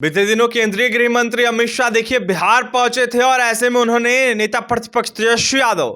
बीते दिनों केंद्रीय गृह मंत्री अमित शाह देखिए बिहार पहुंचे थे और ऐसे में उन्होंने नेता प्रतिपक्ष तेजस्वी यादव,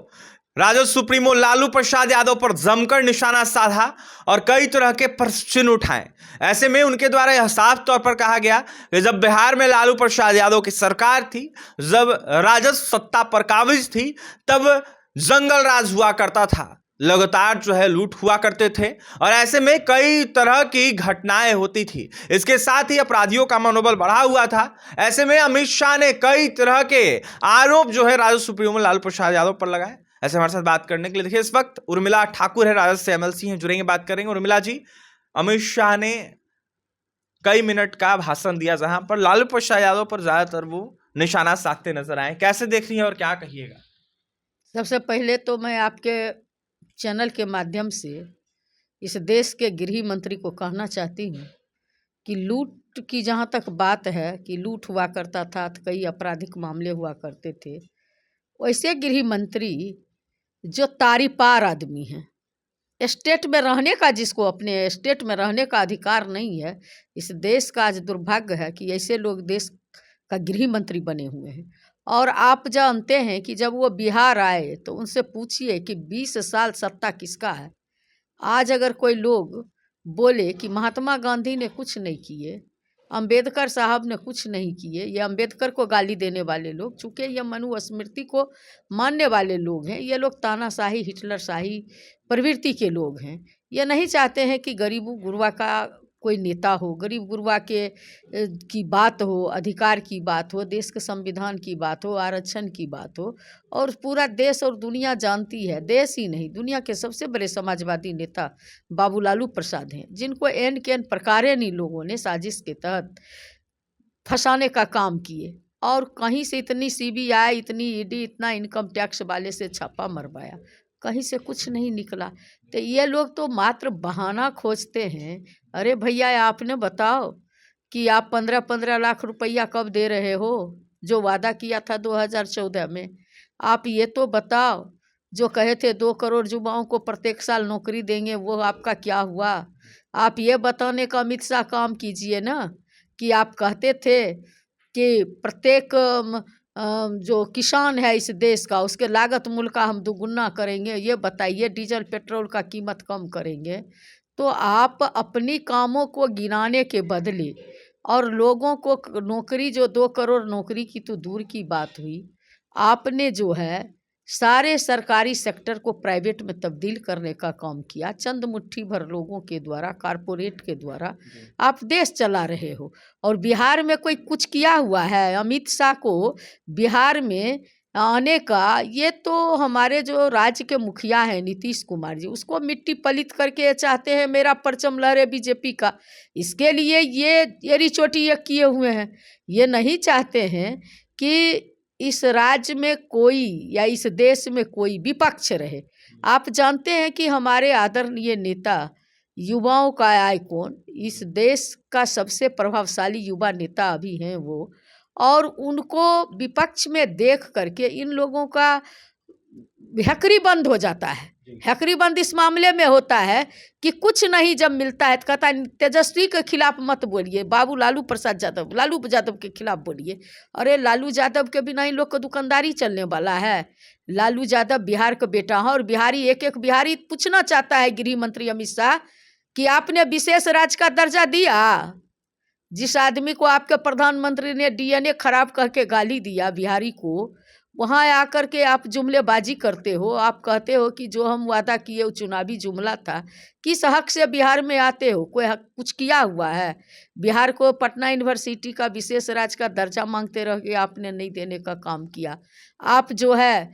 राजद सुप्रीमो लालू प्रसाद यादव पर जमकर निशाना साधा और कई तरह के प्रश्न उठाए। ऐसे में उनके द्वारा यह साफ तौर पर कहा गया कि जब बिहार में लालू प्रसाद यादव की सरकार थी, जब राजद सत्ता पर काबिज थी, तब जंगल राज हुआ करता था, लगातार जो है लूट हुआ करते थे और ऐसे में कई तरह की घटनाएं होती थी। इसके साथ ही अपराधियों का मनोबल बढ़ा हुआ था। ऐसे में अमित शाह ने कई तरह के आरोप जो है राजद सुप्रीमो लालू प्रसाद यादव पर लगाए। ऐसे हमारे साथ बात करने के लिए देखिए इस वक्त उर्मिला ठाकुर है, राजद से एमएलसी हैं, जुड़ेंगे, बात करेंगे। उर्मिला जी, अमित शाह ने कई मिनट का भाषण दिया जहां पर लालू प्रसाद यादव पर ज्यादातर वो निशाना साधते नजर आए, कैसे देख रही है और क्या कहिएगा? सबसे पहले तो मैं आपके चैनल के माध्यम से इस देश के गृह मंत्री को कहना चाहती हूँ कि लूट की जहाँ तक बात है कि लूट हुआ करता था तो कई आपराधिक मामले हुआ करते थे, वैसे गृह मंत्री जो तारीपार आदमी हैं, स्टेट में रहने का, जिसको अपने स्टेट में रहने का अधिकार नहीं है, इस देश का आज दुर्भाग्य है कि ऐसे लोग देश का गृह मंत्री बने हुए हैं। और आप जानते हैं कि जब वो बिहार आए तो उनसे पूछिए कि 20 साल सत्ता किसका है। आज अगर कोई लोग बोले कि महात्मा गांधी ने कुछ नहीं किए, अंबेडकर साहब ने कुछ नहीं किए, ये अंबेडकर को गाली देने वाले लोग, चूँकि ये मनुस्मृति को मानने वाले लोग हैं, ये लोग तानाशाही हिटलरशाही प्रवृत्ति के लोग हैं। ये नहीं चाहते हैं कि गरीब गुरबा का कोई नेता हो, गरीब गुरबा के की बात हो, अधिकार की बात हो, देश के संविधान की बात हो, आरक्षण की बात हो। और पूरा देश और दुनिया जानती है, देश ही नहीं दुनिया के सबसे बड़े समाजवादी नेता बाबू लालू प्रसाद हैं, जिनको एन के एन प्रकार इन लोगों ने साजिश के तहत फंसाने का काम किए और कहीं से इतनी सीबीआई, इतनी ईडी, इतना इनकम टैक्स वाले से छापा मरवाया, कहीं से कुछ नहीं निकला। तो ये लोग तो मात्र बहाना खोजते हैं। अरे भैया, आपने बताओ कि आप 15-15 लाख रुपया कब दे रहे हो, जो वादा किया था 2014 में। आप ये तो बताओ, जो कहे थे 2 करोड़ युवाओं को प्रत्येक साल नौकरी देंगे, वो आपका क्या हुआ? आप ये बताने का अमित शाह काम कीजिए ना कि आप कहते थे कि प्रत्येक जो किसान है इस देश का, उसके लागत मूल्य का हम दोगुना करेंगे, ये बताइए, डीजल पेट्रोल का कीमत कम करेंगे। तो आप अपनी कामों को गिनाने के बदले और लोगों को नौकरी, जो 2 करोड़ नौकरी की तो दूर की बात हुई, आपने जो है सारे सरकारी सेक्टर को प्राइवेट में तब्दील करने का काम किया। चंद मुट्ठी भर लोगों के द्वारा, कारपोरेट के द्वारा आप देश चला रहे हो। और बिहार में कोई कुछ किया हुआ है? अमित शाह को बिहार में आने का, ये तो हमारे जो राज्य के मुखिया हैं नीतीश कुमार जी, उसको मिट्टी पलित करके चाहते हैं मेरा परचम लहरे बीजेपी का। इसके लिए ये एड़ी चोटी ये किए हुए हैं। ये नहीं चाहते हैं कि इस राज्य में कोई या इस देश में कोई विपक्ष रहे। आप जानते हैं कि हमारे आदरणीय नेता, युवाओं का आइकॉन, इस देश का सबसे प्रभावशाली युवा नेता अभी हैं वो, और उनको विपक्ष में देख करके इन लोगों का हैकरी बंद हो जाता है। हैकरी बंद इस मामले में होता है कि कुछ नहीं जब मिलता है तो कहता है तेजस्वी के खिलाफ मत बोलिए, बाबू लालू प्रसाद यादव, लालू यादव के खिलाफ बोलिए। अरे लालू यादव के बिना इन लोग को दुकानदारी चलने वाला है? लालू यादव बिहार का बेटा है और बिहारी, एक एक बिहारी पूछना चाहता है गृह मंत्री अमित शाह कि आपने विशेष राज्य का दर्जा दिया? जिस आदमी को आपके प्रधानमंत्री ने डीएनए खराब करके गाली दिया बिहारी को, वहाँ आकर के आप जुमलेबाजी करते हो। आप कहते हो कि जो हम वादा किए वो चुनावी जुमला था। किस हक से बिहार में आते हो? कोई हक कुछ किया हुआ है? बिहार को पटना यूनिवर्सिटी का विशेष राज्य का दर्जा मांगते रह गए, आपने नहीं देने का काम किया। आप जो है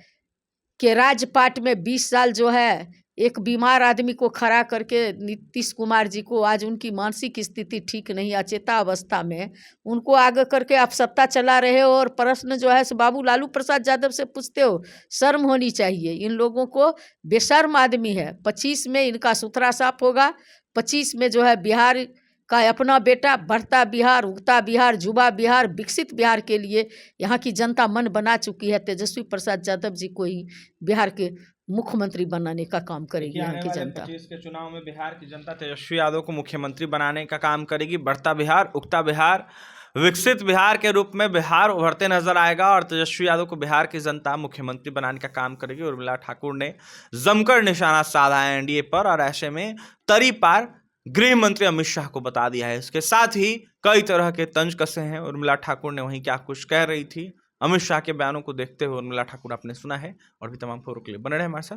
कि राजपाट में 20 साल जो है एक बीमार आदमी को खड़ा करके, नीतीश कुमार जी को, आज उनकी मानसिक स्थिति ठीक नहीं, अचेता अवस्था में, उनको आगे करके आप सत्ता चला रहे हो और प्रश्न जो है बाबू लालू प्रसाद यादव से पूछते हो। शर्म होनी चाहिए इन लोगों को। बेशर्म आदमी है। 25 में इनका सुथरा साफ होगा। 25 में जो है बिहार का अपना बेटा, बढ़ता बिहार, उगता बिहार, युवा बिहार, विकसित बिहार के लिए यहाँ की जनता मन बना चुकी है। तेजस्वी प्रसाद यादव जी को ही बिहार के मुख्यमंत्री बनाने का काम करेगी यहाँ की जनता। 25 के चुनाव में बिहार की जनता तेजस्वी यादव को मुख्यमंत्री बनाने का काम करेगी। बढ़ता बिहार, उगता बिहार, विकसित बिहार के रूप में बिहार उभरते नजर आएगा और तेजस्वी यादव को बिहार की जनता मुख्यमंत्री बनाने का काम करेगी। उर्मिला ठाकुर ने जमकर निशाना साधा है एनडीए पर और ऐसे में तरी पार गृह मंत्री अमित शाह को बता दिया है। इसके साथ ही कई तरह के तंज कसे हैं। उर्मिला ठाकुर ने वहीं क्या कुछ कह रही थी, अमित शाह के बयानों को देखते हुए उर्मिला ठाकुर आपने सुना है। और भी तमाम खबरों के लिए बने रहे हमारे साथ।